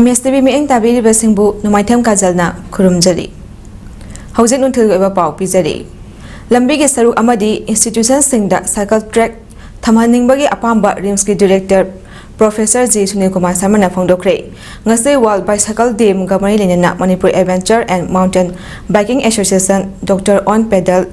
MSTV meeting tabiribasingbu Numaitham Kajalna Kurumjari. Hausit nunthil oiba pau pijari. Lambigi saruk amadi institution singda cycle track thamhaningbagi apamba RIMS ki director Professor G. Sunil Kumar Samana Fongdokre. Ngase World Bicycle Day Mugamari Lenina Manipur Adventure and Mountain Biking Association Dr. On Pedal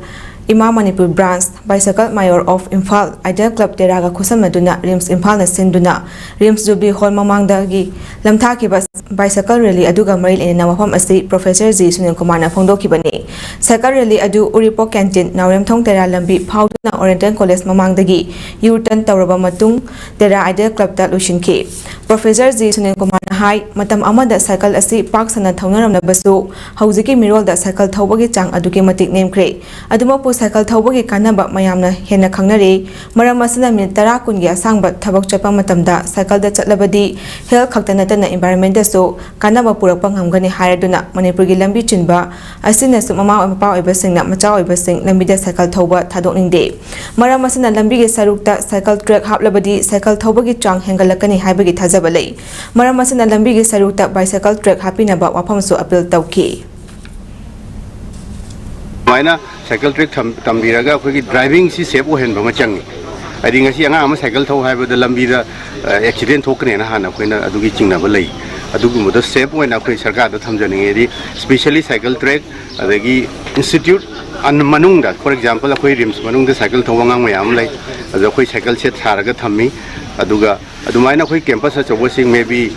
Ima Manipur Branch Bicycle Mayor of Imphal Ideal Club Teraga Kusam Maduna RIMS Imphal na Sinduna RIMS Jubi Hall Mamangdagi Lamthaki Bicycle Rally Aduga Maril in Nawapam Asi Professor Z Sunil Kumar na Fongdoki Bani Cycle Rally Adu Uripo Canteen Nawrem Thong Tera Lambi Pauduna Oriental College Mamangdagi U-turn Tauraba Matung Tera Ideal Club Ta Lushinki Professor Z Sunil Kumar na Hai Matam Amada Cycle Asi Park Sana Thaunaram na Basu Hauziki Mirol da Cycle Thawbagi Chang Aduki Matik Name Kre Adumapu Cycle Thawbagi Kanaba Mayamna Hena Kangnare Maram Masana Min Tara Kungi Asangba Thabak Chapa Matamda Cycle da Chatlabadi Health Khaktanatana Environment so Kanaba Purakpang Hamgani Haraduna Manipurgi Lambi Chinba Asina Sumama Mapa Ibasing na Macha Ibasing Lambida Cycle Thawba Thadokning Day Maram Masana Lambigi Sarukta Cycle Track Haplabadi Cycle Thawbagi Chang Hengalakani Habagi Tazabalay Maram Masana Lambigi Sarukta Bicycle Track Hapinaba Wapamso Appeal Tauki Maina cycle track tambiraga khoi driving si safe ohen bama changi adi ngasi anga ama cycle thau haiba da lambida accident thokne na hana khoina adugi chingna ba lei adugu moda safe oena khoi sarkar da thamjani edi specially cycle track adagi institute an manungda for example khoi RIMS manungda cycle thau ngang mayam lei adu khoi cycle set tharaga thammi aduga adumaina khoi campus a chobosing maybe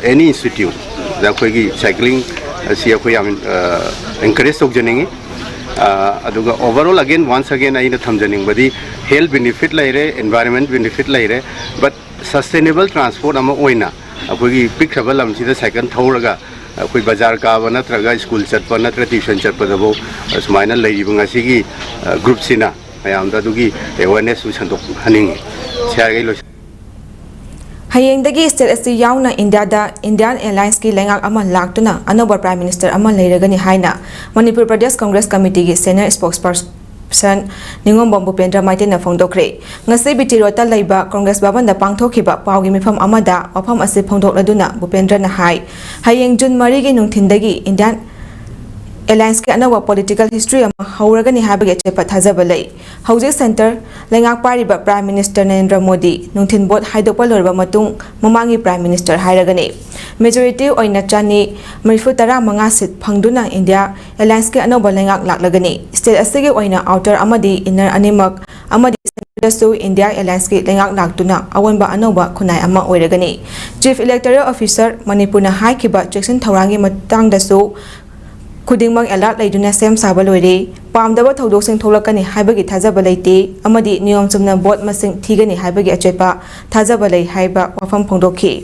any institute da khoi gi cycling si khoi am encourage tokjaningi aduga overall again once again I thamjaning badi health benefit laire environment benefit laire but sustainable transport ama oina akogi pick travel sida cycle thoraga akoi bazar ka ba natraga school chatpa natra tuition chatpa dabo sumaina leibu ngasi group sina ayam da dugi awareness su chandok haning chagai lo Hayengdagi state asi yauna India Indian Airlines ki lengak ama laktuna anoba Prime Minister ama leiragani haina Manipur Pradesh Congress Committee ki senior spokesperson Ningom Bupendra Maite na Fongdokre ngase bitirota leiba Congress Bhavan da pangthokiba paugi mifam amada wafam ase phongdokladuna Bupendra na hai Hayeng June 3 gi nungthindagi Indian Alliance ke anawa political history ama hauragani habage chepa thajabalai Housing Center lengak pariba Prime Minister Narendra Modi nungthin bot haidopa lorba matung mamangi Prime Minister hairagani majority oina chani marifutara manga sit phangduna India Alliance ke anawa lengak laklagani state asige oina outer amadi inner animak amadi so India Alliance ke lengak laktuna awanba anawa khunai ama oiragani Chief Electoral Officer Manipur na haikiba Jackson Thaurangi matang dasu Kudingmang alert laiduna sem saba loire pamdaba thodok sing tholakani haibagi thajaba leite amadi niyom chumna bot masing thigani haibagi achepa thajaba lei haiba wafam phongdokhi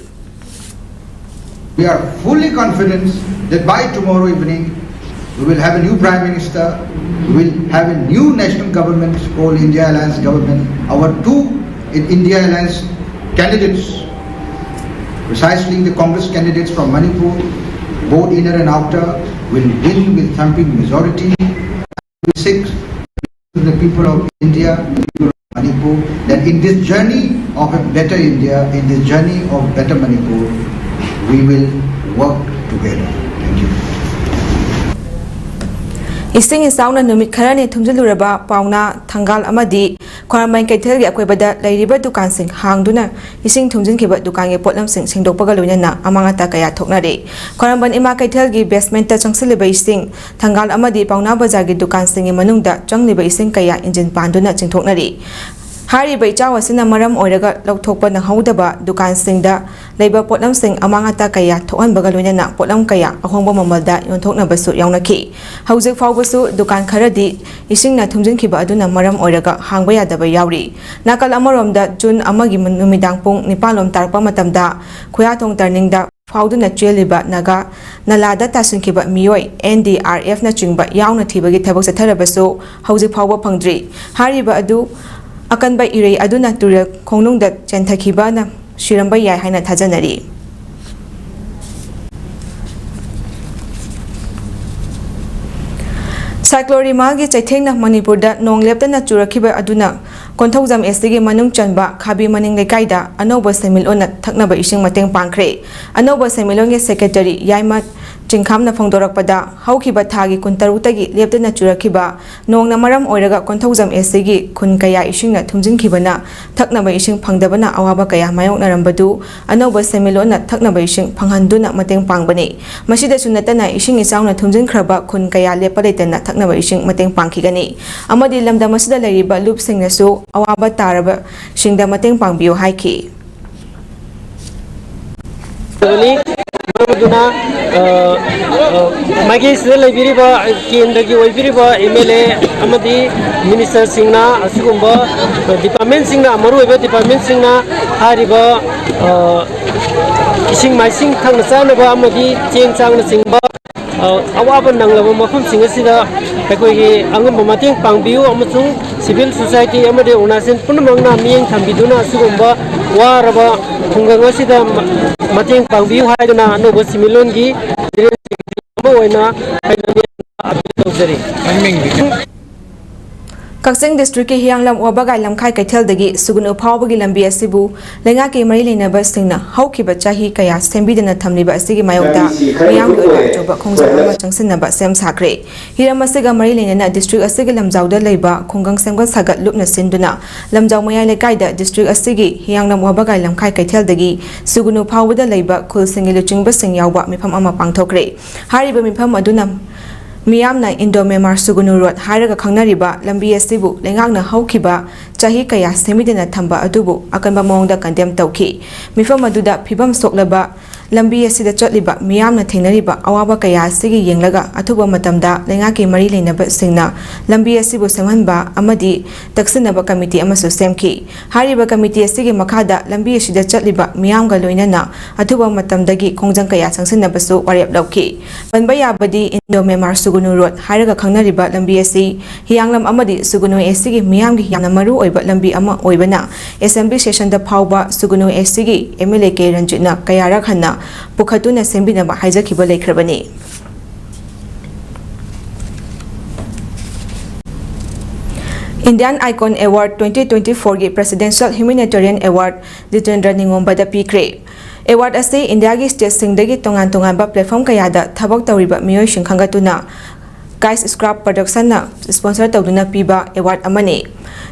We are fully confident that by tomorrow evening we will have a new Prime Minister, we will have a new national government called India Alliance government. Our two India Alliance candidates, precisely the Congress candidates from Manipur, both inner and outer, will win with thumping majority. We seek the people of India, the people of Manipur, that in this journey of a better India, in this journey of better Manipur, we will work together. Thank you. Ising isauna numit kharani thumjuluraba pauna thangal amadi Khwaramai Kaithel gi akoibada leiriba dukan sing hangduna ising thumjinkiba dukan ge potlam sing singdokpaga loinana amangata kaya thoknare Khwaramban Ima Kaithel gi basement ta changsiliba ising thangal amadi pauna bazar gi dukan sing gi manungda changliba ising kaya engine panduna chingthoknare Hari bai chawa sina maram oiraga lokthokpa na haudaba dukan singda leiba potlam sing amangata kaya thokan baga loinana potlam kaya ahongba mamalda yonthokna basu yaunaki haujik fawbasu dukan kharadi ising na thumjinkiba aduna maram oiraga hangba yadaba yauri nakal amaromda June amagi numidang pung 9 tarpa matamda khuyathong turningda Fauduna cheliba naga nalada tasinkiba miyoi NDRF na chingba yauna thibagi thabak satharabasu haujik fawba phangdri hariba adu akan bai irei aduna tura khongnung da chenthakiba na shiramba yai haina thajanari Cyclone Rimal gi chaithengna Manipur da nong leptana churakiba aduna Konthojam STG Manung Chanba Khabi Maning Lekaida Anoba Semilona Thaknaba Ising Mateng Pangkre Anoba Semilonge Secretary Yaimat Chingkhamna Phongdorakpada Haukiba Thagi Kuntarutagi Leptana Churakiba Nongna Maram Oiraga Konthojam STG Kun Kaya Ishingna Thumjinkibana Thaknaba Ising Phangdabana Awaba Kaya Mayokna Rambadu Anoba Semilona Thaknaba Ising Phanghanduna Mateng Pangbani Masida Sunatana Ising Isangna Thumjinkraba Kun Kaya Lepaletana Thaknaba Ising Mateng Pangkigani Amadi Lamda Masida Leriba Loop Singnasu Awaba Taraba Shingda Mateng Pangbiyo Haiki Maduna Magi Sila Biriba Kendagi Wibiriba MLA Amadi Minister Singna Asugumba Department Singna Amaru Department Singna Hariba Ising Masing Tang Sanaba Amadi Cheng Chang Singba Awaba Nanglava Mafum Singasida Takoi Angam Mating Pangbiu Amasung Civil Society Amadi Unasin Punamanga Ming Tambiduna Asugumba Waraba Kungangasida Mating Pangbiu Haidana Anoba Similongi Kaksing District ki Hianglam Wabagai Lamkai Kaiteldagi Sugunu Phawbagi Lambi asibu lenga ki mari leinaba singna haukiba chahi kaya sembidana thamliba asigi mayokta miyam ki oiba choba khongjang ama changsinaba sem sakre hiram asiga mari leinana district asigi lamjawda leiba khonggang semgal sagat lupna sinduna lamjaw mayai lekaida district asigi Hianglam Wabagai Lamkai Kaiteldagi Sugunu Phawbada leiba khulsingi luchingba sing yawba mifam ama pangthokre hariba mifam aduna Miyamna Indo-Myanmar Sugunu Road Haraga Khangnariba Lambi asibu lengakna haukiba chahi kaya semidana thamba adubu akanba mawngda condemn tawki mifam aduda phibam soklaba lambi asida chotliba miyamna thengnariba awaba kaya asigi yenglaga athuba matamda lengaki mari leinaba singna lambi asibu semhanba amadi taksinaba committee amasu semki hariba committee asigi makhada lambi asida chotliba miyamga loinana athuba matamdagi khongjang kaya changsinnabasu warep lawki banba yabadi Indo-Myanmar Sugunu Road Haraga Khangnariba lambi asi Hianglam amadi Sugunu asigi miyamgi yamna maru oiba lambi ama oibana assembly session da phawba Sugunu asigi MLA K Ranjitna kayarak hanna Pukhatuna sembinaba haijakiba lekhrabani Indian Icon Award 2024 gi Presidential Humanitarian Award Jitendra Ningombada pikre Award ase India gi state singdagi tongan ba platform kayada thabak tawriba miyoi singkhangatuna Guys Scrap Production na sponsor tawduna piba award amani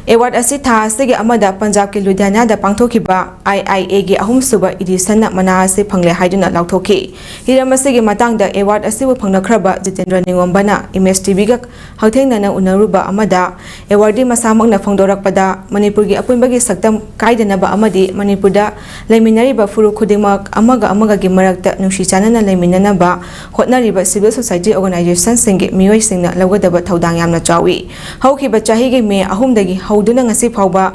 Award asi tha asigi amada Punjab ki Ludhiana da pangthokiba IIA gi ahum suba edition na mana ase phangle haiduna lauthoki hiram asigi matangda award asi bu phangnakraba Jitendra Ningombana MSTV ga hauthengna na unaruba amada award masamak na phangdorakpada Manipur gi apunbagi saktam kaidana ba amadi Manipurda laiminariba furu khudingmak amaga gi marakta nungsi chanana laiminana ba hotnariba civil society organization singi miyoi singna lawgadaba thaudang yamna chawi haukiba chahi gi me ahumdagi hauduna ngasi phawba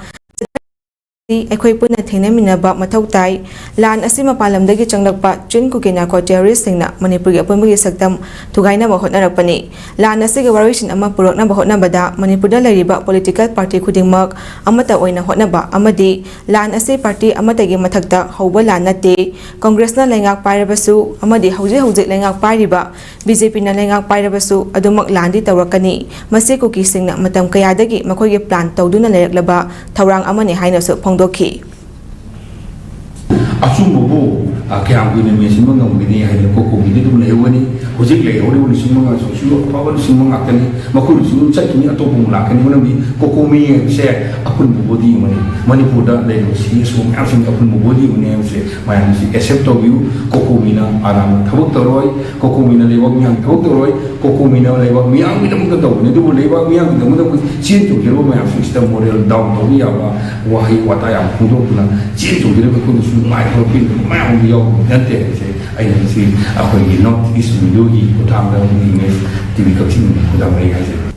Ekhoi puna thengnaminaba mathau tai lan asi mapalamdagi changlakpa chin kuki narco terrorist singna Manipur gi apunbagi saktam thugaina ba hotnarakpani lan asi gi variation ama purakna ba hotnabada Manipurda leriba political party khudingmak amata oina hotnaba amadi lan asi party amata gi mathakta hauba lan nate Congress na lengak pairabasu amadi hauji lengak pairiba BJP na lengak pairabasu adumak landi tawrakani masi kuki singna matam kayadagi makhoi gi plan tawduna leraklaba thawrang amani haina su Doki. Asumbu kaya ang pinamisin mga umini ay nagkukumini ito lehwani hujik lehwani wala simanga sosyo pawan simanga kani makul simun sa kini ato pumulakan mo nabi kukumi siya akun bubodi mani Manipurda lehwo siya sum asin akun bubodi mani siya mayan si excepto view kukumi na aram thabuk toroy kukumi na lewag miyang thabuk toroy kukumi na lewag miyang minam kataw nito mo lewag miyang minam kataw sin to kiro mayan system model down to niya ba wahi watayang pudok na sin to kiro ko sun mai Philippines mau yo nanti saya ayat si apa ini not is menjadi utama dalam ini TV kecil utama mereka saja.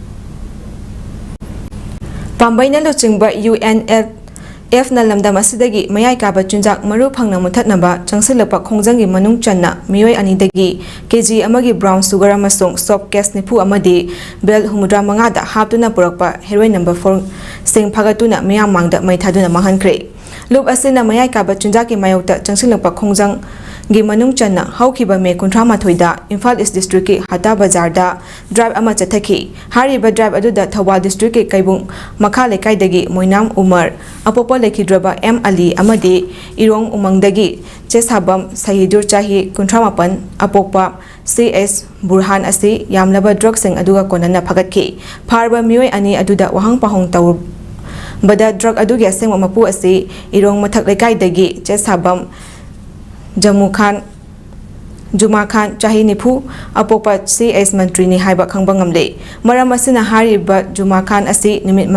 Pambaina luchingba UNF na lamdam asidagi mayai kaba chunjak maru phangna muthatnaba changsilapa khongjangi manung channa miyoi anidagi kg amagi brown sugar amasung soft case nipu amadi bel humudra mangada haptuna purakpa heroin number 4 sing phagatuna miyam mangda maithaduna mahankre Loop asina mayai kaba chunjaki mayokta changsilakpa khongjang gi manung channa haukiba me 38 da Imphal East District ki Hata Bazar da drive ama chathaki hariba drive aduda Thawal District ki Kaibung Makha Lekai dagi Moinam Umar apopo lekhidraba M Ali amadi Irong Umangdagi Cheshabam Sahidur Chahi 38 apopa CS Burhan asi yamlaba drug sing aduga konana phagatki pharba mioi ani aduda wahang pahong taw bada drug adugi aseng mapu asi Irong Mathak Lekai dagi Cheshabam Jammu Khan Juma Khan Chahi Nipu apopa CS Mantri ni haiba khangbang ngamle maram asina hariba Juma Khan asi nimit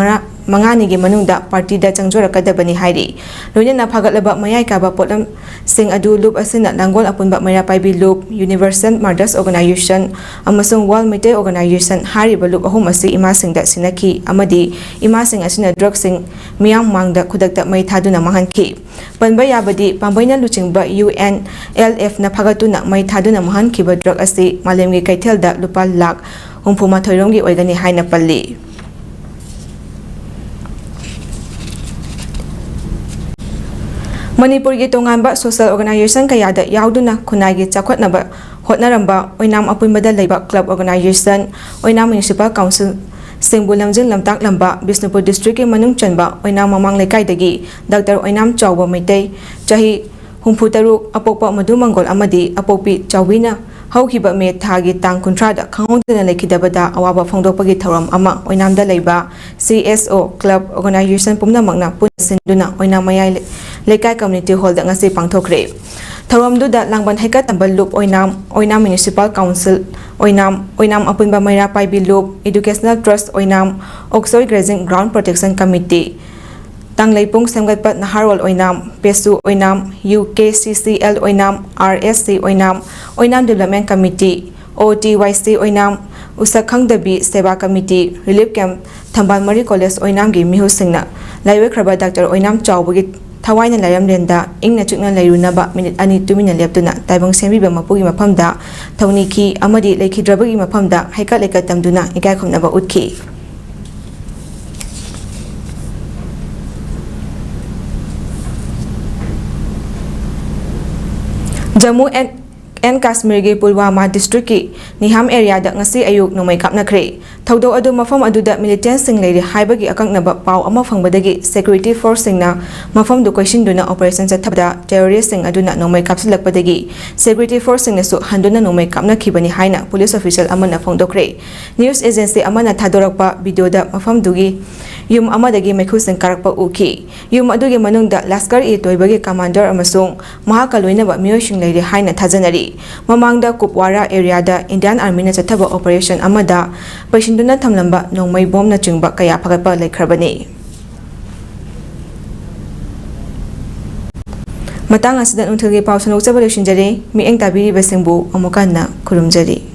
mangani gi manungda party da changjora kadabani hairi loina phagatlaba mayai kaba potlam sing adu loop asina langol apunba mayra paibi loop Universal Mothers Organization amasung World Meteor Organization hariba loop ahum asi ima singda sinaki amadi ima sing asina drug sing miyang mangda khudakta mai thaduna mahanki panba yabadi pambaina luchingba UNLF na phagatuna mai thaduna mahanki ba drug asi malemgi kaithelda lupa lakh humphuma thoiromgi oigani haina palli Manipur gi tonganba social organization kayada yauduna khunai gi chakhotnaba hotnaramba oinam apunbada leiba club organization oinam municipal council Singbu lamjing lamtak lamba Bisnupur district ki manung chanba oinam mamang lekai dagi Dr. Oinam Chawba Maitai chahi humphutaru apokpa madu mangol amadi apopi chawina haukiba me thagi tang kuntrada khangdena lekhidabada awaba phongdokpagi thoram ama oinamda leiba CSO club organization pumna magna punsinduna oinam mayai Lekai Community Hall da ngasi pangthokre thoramdu da langban heka tambal loop oinam municipal council oinam apunba maira paibi loop educational trust oinam oksoi grazing ground protection committee tangleipung semgatpat naharwal oinam pesu oinam UKCCL oinam RSC oinam development committee OTYC oinam usakhangdabi seva committee relief camp thambal mari college oinam gi mihu singna laiwe khraba Dr. Oinam Chawbugi Tawaina Layam Lenda, Ingna Chukna Layrunaba, minute Ani 2 minute leptuna, Taibong Semi Mapugi Mapamda, Tauniki, Amadi Leki Drabagi Mapamda, Heka Leka Tamduna, Ikakum Naba Utki. Jammu and Kashmir gi Pulwama district ki Niham area da ngasi ayuk nomai kapna kre thaudo adu mafam adu da militant sing leiri haibagi akangna ba pau ama fangbadagi security force singna mafam du question duna operation chathabda terrorist sing adu na nomai kapsilakpadagi security force singna su handuna nomai kapna khibani haina police official amana phongdokre news agency amana thadorakpa video da mafam dugi yum amadagi mekhu sing karakpa uki yum adugi manungda laskar e toibagi commander amasung mahakaloina ba miyoi sing leiri haina thajanari Mamangda Kupwara area da Indian Army na chathaba operation amada paishinduna thamlamba nongmai bomb na chingba kaya phagapa lekhrabani matang asida unthagi pawsanok chabalo shinjare mi eng tabiri besengbu amukanna kurumjari